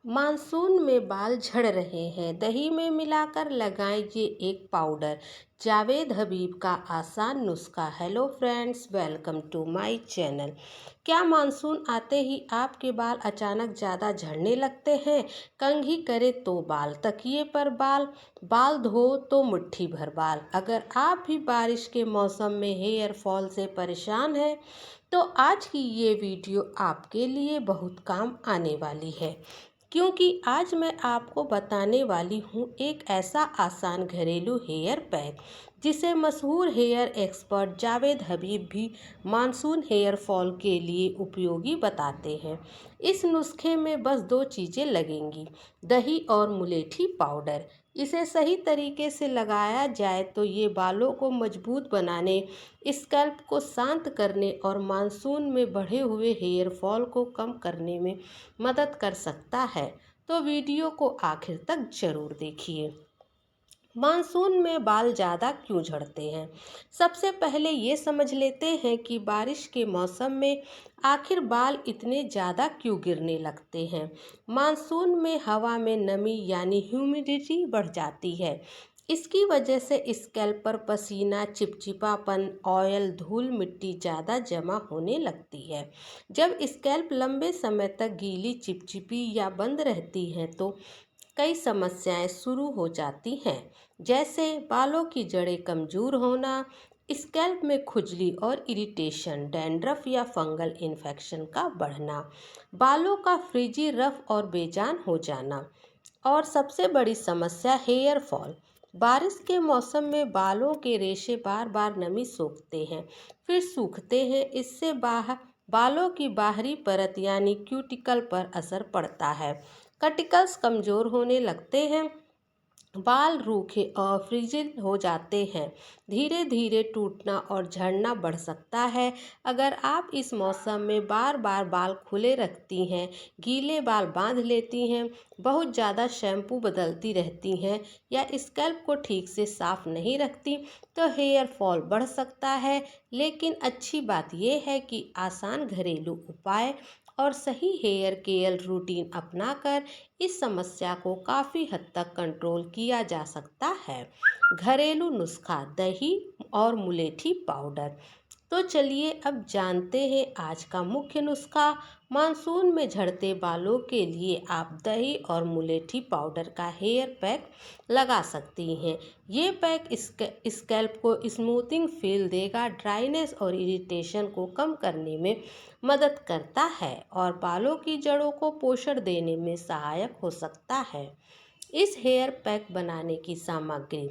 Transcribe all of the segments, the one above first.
Monsoon में बाल झड़ रहे हैं, दही में मिलाकर लगाएं ये एक पाउडर। जावेद हबीब का आसान नुस्खा। Hello friends, welcome to my channel. क्या मानसून आते ही आपके बाल अचानक ज़्यादा झड़ने लगते हैं? कंघी करे तो बाल, तकिए पर बाल, बाल धो तो मुट्ठी भर बाल। अगर आप भी बारिश के मौसम में हेयर फॉल से परेशान हैं तो आज की ये वीडियो आपके लिए बहुत काम आने वाली है, क्योंकि आज मैं आपको बताने वाली हूँ एक ऐसा आसान घरेलू हेयर पैक जिसे मशहूर हेयर एक्सपर्ट जावेद हबीब भी मानसून हेयर फॉल के लिए उपयोगी बताते हैं। इस नुस्खे में बस दो चीज़ें लगेंगी, दही और मुलेठी पाउडर। इसे सही तरीके से लगाया जाए तो ये बालों को मजबूत बनाने, स्कैल्प को शांत करने और मानसून में बढ़े हुए हेयर फॉल को कम करने में मदद कर सकता है। तो वीडियो को आखिर तक जरूर देखिए। मानसून में बाल ज़्यादा क्यों झड़ते हैं? सबसे पहले ये समझ लेते हैं कि बारिश के मौसम में आखिर बाल इतने ज़्यादा क्यों गिरने लगते हैं। मानसून में हवा में नमी यानी ह्यूमिडिटी बढ़ जाती है। इसकी वजह से स्कैल्प पर पसीना, चिपचिपापन, ऑयल, धूल, मिट्टी ज़्यादा जमा होने लगती है। जब स्कैल्प लंबे समय तक गीली, चिपचिपी या बंद रहती है तो कई समस्याएं शुरू हो जाती हैं, जैसे बालों की जड़ें कमजोर होना, स्कैल्प में खुजली और इरिटेशन, डैंड्रफ या फंगल इन्फेक्शन का बढ़ना, बालों का फ्रिजी, रफ और बेजान हो जाना, और सबसे बड़ी समस्या हेयर फॉल। बारिश के मौसम में बालों के रेशे बार बार नमी सोखते हैं, फिर सूखते हैं। इससे बालों की बाहरी परत यानी क्यूटिकल पर असर पड़ता है। कटिकल्स कमज़ोर होने लगते हैं, बाल रूखे और फ्रिजिल हो जाते हैं, धीरे धीरे टूटना और झड़ना बढ़ सकता है। अगर आप इस मौसम में बार बार बाल खुले रखती हैं, गीले बाल बांध लेती हैं, बहुत ज़्यादा शैम्पू बदलती रहती हैं या स्कैल्प को ठीक से साफ नहीं रखती तो हेयर फॉल बढ़ सकता है। लेकिन अच्छी बात यह है कि आसान घरेलू उपाय और सही हेयर केयर रूटीन अपनाकर इस समस्या को काफ़ी हद तक कंट्रोल किया जा सकता है। घरेलू नुस्खा, दही और मुलेठी पाउडर। तो चलिए अब जानते हैं आज का मुख्य नुस्खा। मानसून में झड़ते बालों के लिए आप दही और मुलेठी पाउडर का हेयर पैक लगा सकती हैं। ये पैक स्कैल्प को स्मूथिंग फील देगा, ड्राइनेस और इरिटेशन को कम करने में मदद करता है और बालों की जड़ों को पोषण देने में सहायक हो सकता है। इस हेयर पैक बनाने की सामग्री।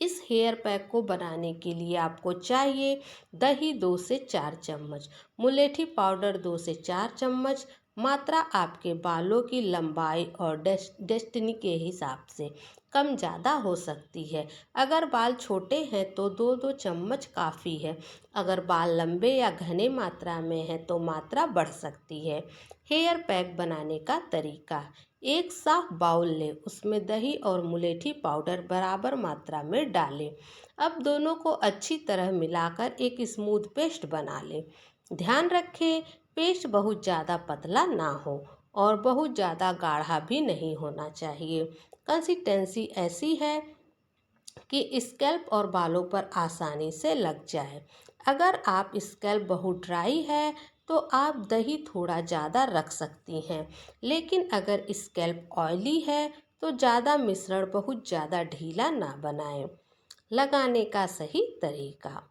इस हेयर पैक को बनाने के लिए आपको चाहिए दही 2 से 4 चम्मच, मुलेठी पाउडर 2 से 4 चम्मच। मात्रा आपके बालों की लंबाई और डेस्टिनी के हिसाब से कम ज़्यादा हो सकती है। अगर बाल छोटे हैं तो 2-2 चम्मच काफ़ी है। अगर बाल लंबे या घने मात्रा में है तो मात्रा बढ़ सकती है। हेयर पैक बनाने का तरीका। एक साफ बाउल लें, उसमें दही और मुलेठी पाउडर बराबर मात्रा में डालें। अब दोनों को अच्छी तरह मिलाकर एक स्मूथ पेस्ट बना लें। ध्यान रखें, पेस्ट बहुत ज़्यादा पतला ना हो और बहुत ज़्यादा गाढ़ा भी नहीं होना चाहिए। कंसिस्टेंसी ऐसी है कि स्कैल्प और बालों पर आसानी से लग जाए। अगर आप स्कैल्प बहुत ड्राई है तो आप दही थोड़ा ज़्यादा रख सकती हैं, लेकिन अगर स्कैल्प ऑयली है तो ज़्यादा मिश्रण बहुत ज़्यादा ढीला ना बनाएं। लगाने का सही तरीका।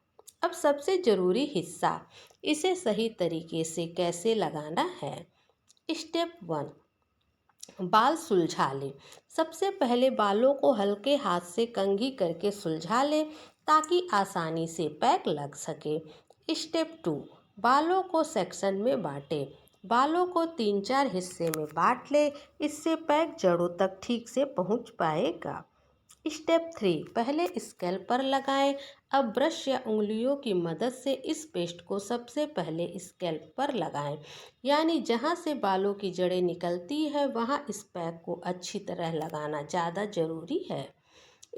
अब सबसे ज़रूरी हिस्सा, इसे सही तरीके से कैसे लगाना है। स्टेप 1, बाल सुलझा लें। सबसे पहले बालों को हल्के हाथ से कंघी करके सुलझा लें ताकि आसानी से पैक लग सके। स्टेप 2, बालों को सेक्शन में बांटें। बालों को 3-4 हिस्से में बांट लें, इससे पैक जड़ों तक ठीक से पहुंच पाएगा। स्टेप 3, पहले स्कैल्प पर लगाएं। अब ब्रश या उंगलियों की मदद से इस पेस्ट को सबसे पहले स्कैल्प पर लगाएं, यानी जहां से बालों की जड़ें निकलती है वहां इस पैक को अच्छी तरह लगाना ज़्यादा ज़रूरी है।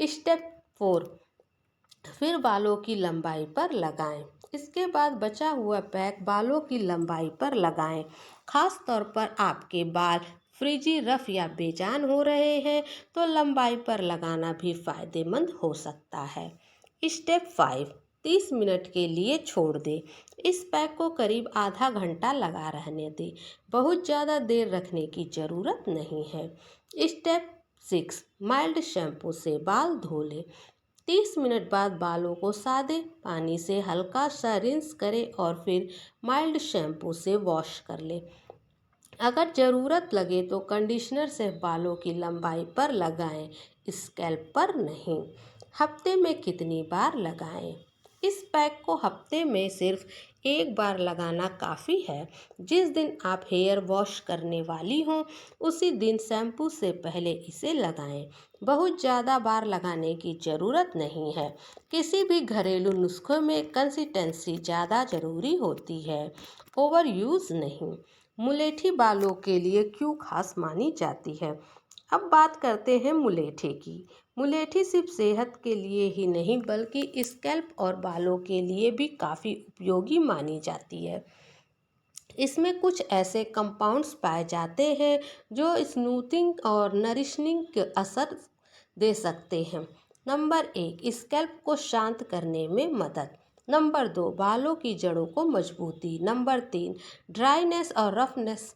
स्टेप 4, फिर बालों की लंबाई पर लगाएं। इसके बाद बचा हुआ पैक बालों की लंबाई पर लगाएं। खास तौर पर आपके बाल फ्रिजी, रफ या बेजान हो रहे हैं तो लंबाई पर लगाना भी फायदेमंद हो सकता है। स्टेप 5, 30 मिनट के लिए छोड़ दें। इस पैक को करीब आधा घंटा लगा रहने दें। बहुत ज़्यादा देर रखने की ज़रूरत नहीं है। स्टेप 6, माइल्ड शैम्पू से बाल धो लें। 30 मिनट बाद बालों को सादे पानी से हल्का सा रिंस करें और फिर माइल्ड शैम्पू से वॉश कर लें। अगर ज़रूरत लगे तो कंडीशनर से बालों की लंबाई पर लगाएं, स्कैल्प पर नहीं। हफ्ते में कितनी बार लगाएं? इस पैक को हफ्ते में सिर्फ एक बार लगाना काफ़ी है। जिस दिन आप हेयर वॉश करने वाली हों उसी दिन शैम्पू से पहले इसे लगाएं। बहुत ज़्यादा बार लगाने की ज़रूरत नहीं है। किसी भी घरेलू नुस्खों में कंसिस्टेंसी ज़्यादा ज़रूरी होती है, ओवर यूज़ नहीं। मुलेठी बालों के लिए क्यों खास मानी जाती है? अब बात करते हैं मुलेठी की। मुलेठी सिर्फ सेहत के लिए ही नहीं बल्कि स्कैल्प और बालों के लिए भी काफ़ी उपयोगी मानी जाती है। इसमें कुछ ऐसे कंपाउंड्स पाए जाते हैं जो स्मूथिंग और नरिशनिंग के असर दे सकते हैं। नंबर 1, स्कैल्प को शांत करने में मदद। नंबर 2, बालों की जड़ों को मजबूती। नंबर 3, ड्राइनेस और रफनेस।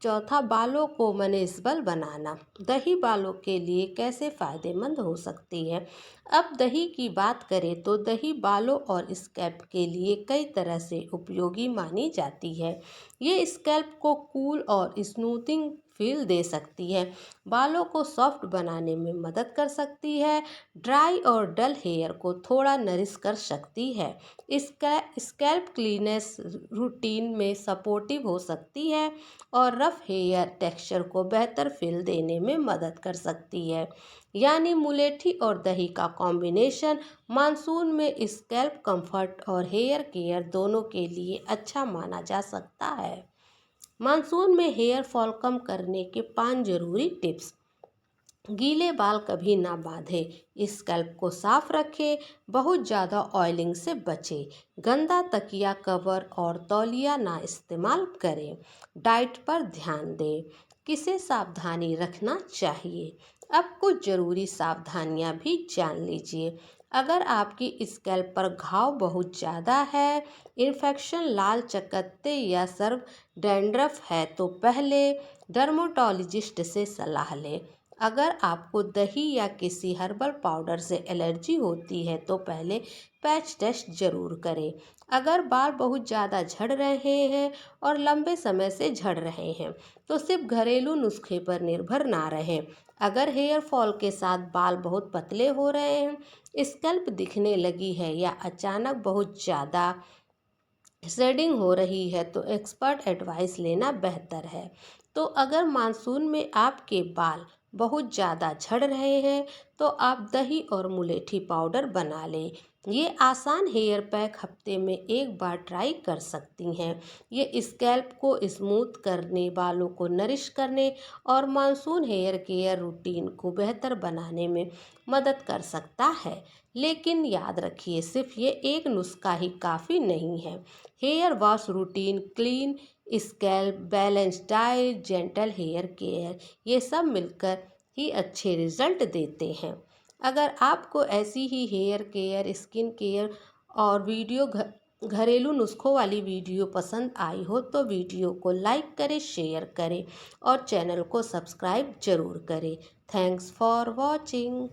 चौथा, बालों को मैनेजेबल बनाना। दही बालों के लिए कैसे फ़ायदेमंद हो सकती है? अब दही की बात करें तो दही बालों और स्कैल्प के लिए कई तरह से उपयोगी मानी जाती है। ये स्कैल्प को कूल और स्मूथिंग फील दे सकती है, बालों को सॉफ्ट बनाने में मदद कर सकती है, ड्राई और डल हेयर को थोड़ा नरिश कर सकती है, स्कैल्प क्लीनेस रूटीन में सपोर्टिव हो सकती है और रफ हेयर टेक्सचर को बेहतर फील देने में मदद कर सकती है। यानी मुलेठी और दही का कॉम्बिनेशन मानसून में स्कैल्प कंफर्ट और हेयर केयर दोनों के लिए अच्छा माना जा सकता है। मानसून में हेयर फॉल कम करने के 5 जरूरी टिप्स। गीले बाल कभी ना बांधें, स्कैल्प को साफ रखें, बहुत ज़्यादा ऑयलिंग से बचें, गंदा तकिया कवर और तौलिया ना इस्तेमाल करें, डाइट पर ध्यान दें, किसे सावधानी रखना चाहिए। अब कुछ ज़रूरी सावधानियां भी जान लीजिए। अगर आपकी स्कैल्प पर घाव बहुत ज़्यादा है, इन्फेक्शन, लाल चकत्ते या सर्व डैंड्रफ है तो पहले डर्मेटोलॉजिस्ट से सलाह लें। अगर आपको दही या किसी हर्बल पाउडर से एलर्जी होती है तो पहले पैच टेस्ट जरूर करें। अगर बाल बहुत ज़्यादा झड़ रहे हैं और लंबे समय से झड़ रहे हैं तो सिर्फ घरेलू नुस्खे पर निर्भर ना रहें। अगर हेयर फॉल के साथ बाल बहुत पतले हो रहे हैं, स्कैल्प दिखने लगी है या अचानक बहुत ज़्यादा शेडिंग हो रही है तो एक्सपर्ट एडवाइस लेना बेहतर है। तो अगर मानसून में आपके बाल बहुत ज़्यादा झड़ रहे हैं तो आप दही और मुलेठी पाउडर बना लें। ये आसान हेयर पैक हफ्ते में एक बार ट्राई कर सकती हैं। ये स्कैल्प को स्मूथ करने, बालों को नरिश करने और मानसून हेयर केयर रूटीन को बेहतर बनाने में मदद कर सकता है। लेकिन याद रखिए, सिर्फ ये एक नुस्खा ही काफ़ी नहीं है। Hair wash routine, clean scalp, balance diet, gentle hair care, ये सब मिलकर ही अच्छे रिजल्ट देते हैं। अगर आपको ऐसी ही हेयर केयर, स्किन केयर और घरेलू नुस्खों वाली वीडियो पसंद आई हो तो वीडियो को लाइक करें, शेयर करें और चैनल को सब्सक्राइब जरूर करें। Thanks for watching.